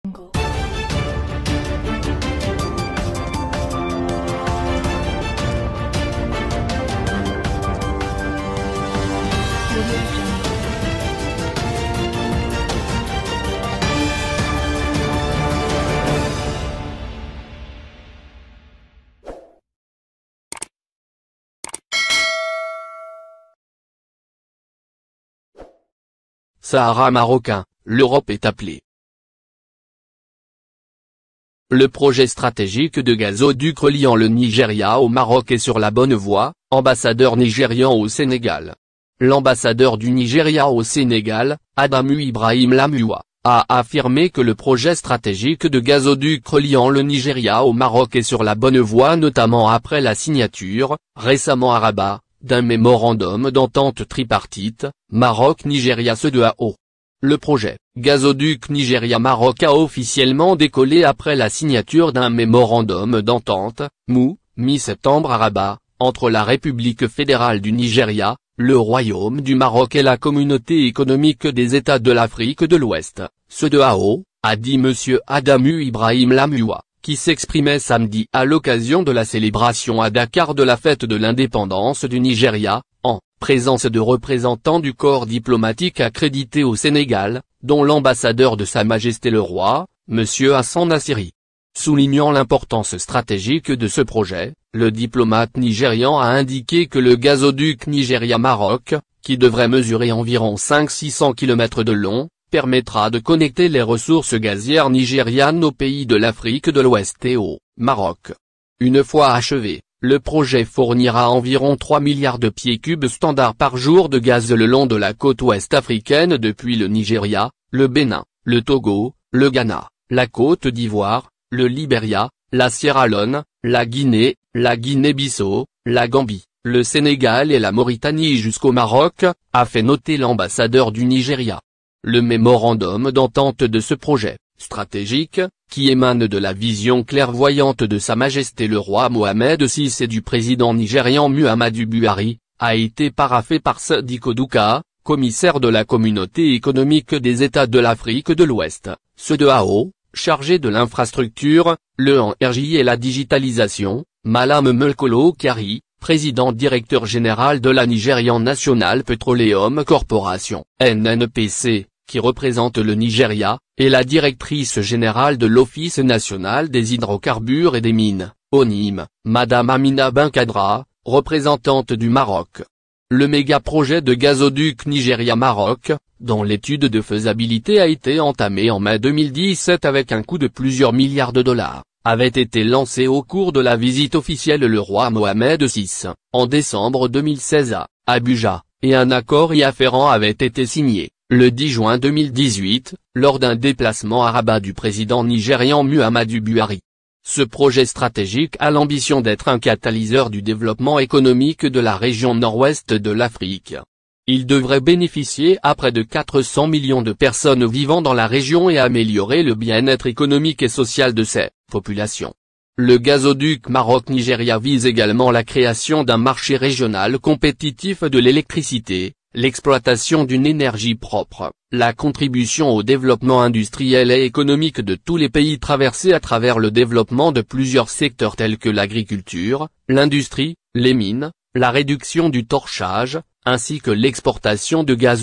Jungle. Audio Jungle. Sahara marocain, l'Europe est appelée. Le projet stratégique de gazoduc reliant le Nigeria au Maroc est sur la bonne voie, ambassadeur nigérian au Sénégal. L'ambassadeur du Nigeria au Sénégal, Adamu Ibrahim Lamua, a affirmé que le projet stratégique de gazoduc reliant le Nigeria au Maroc est sur la bonne voie, notamment après la signature, récemment à Rabat, d'un mémorandum d'entente tripartite, Maroc-Nigeria-CEDEAO. Le projet, gazoduc Nigeria-Maroc a officiellement décollé après la signature d'un mémorandum d'entente, mi-septembre à Rabat, entre la République fédérale du Nigeria, le Royaume du Maroc et la Communauté économique des États de l'Afrique de l'Ouest, CEDEAO, a dit M. Adamu Ibrahim Lamua, qui s'exprimait samedi à l'occasion de la célébration à Dakar de la fête de l'indépendance du Nigeria, en présence de représentants du corps diplomatique accrédité au Sénégal, dont l'ambassadeur de Sa Majesté le Roi, M. Hassan Nassiri. Soulignant l'importance stratégique de ce projet, le diplomate nigérian a indiqué que le gazoduc Nigeria-Maroc, qui devrait mesurer environ 500-600 km de long, permettra de connecter les ressources gazières nigérianes aux pays de l'Afrique de l'Ouest et au Maroc. Une fois achevé, le projet fournira environ 3 milliards de pieds cubes standards par jour de gaz le long de la côte ouest africaine depuis le Nigeria, le Bénin, le Togo, le Ghana, la Côte d'Ivoire, le Libéria, la Sierra Leone, la Guinée-Bissau, la Gambie, le Sénégal et la Mauritanie jusqu'au Maroc, a fait noter l'ambassadeur du Nigeria. Le mémorandum d'entente de ce projet, stratégique, qui émane de la vision clairvoyante de Sa Majesté le Roi Mohamed VI et du président nigérian Muhammadu Buhari, a été paraphé par Sadiko Douka, commissaire de la Communauté économique des États de l'Afrique de l'Ouest, CEDEAO, chargé de l'infrastructure, l'énergie et la digitalisation, Malam Melkolo Kyari, président directeur général de la Nigerian National Petroleum Corporation, NNPC, qui représente le Nigeria, et la directrice générale de l'Office national des hydrocarbures et des mines, ONHYM, Madame Amina Benkadra, représentante du Maroc. Le méga-projet de gazoduc Nigeria-Maroc, dont l'étude de faisabilité a été entamée en mai 2017 avec un coût de plusieurs milliards de dollars, avait été lancé au cours de la visite officielle le roi Mohamed VI, en décembre 2016 à Abuja, et un accord y afférent avait été signé, le 10 juin 2018, lors d'un déplacement à Rabat du président nigérian Muhammadu Buhari. Ce projet stratégique a l'ambition d'être un catalyseur du développement économique de la région nord-ouest de l'Afrique. Il devrait bénéficier à près de 400 millions de personnes vivant dans la région et améliorer le bien-être économique et social de ces populations. Le gazoduc Maroc-Nigeria vise également la création d'un marché régional compétitif de l'électricité, l'exploitation d'une énergie propre, la contribution au développement industriel et économique de tous les pays traversés à travers le développement de plusieurs secteurs tels que l'agriculture, l'industrie, les mines, la réduction du torchage, ainsi que l'exportation de gaz.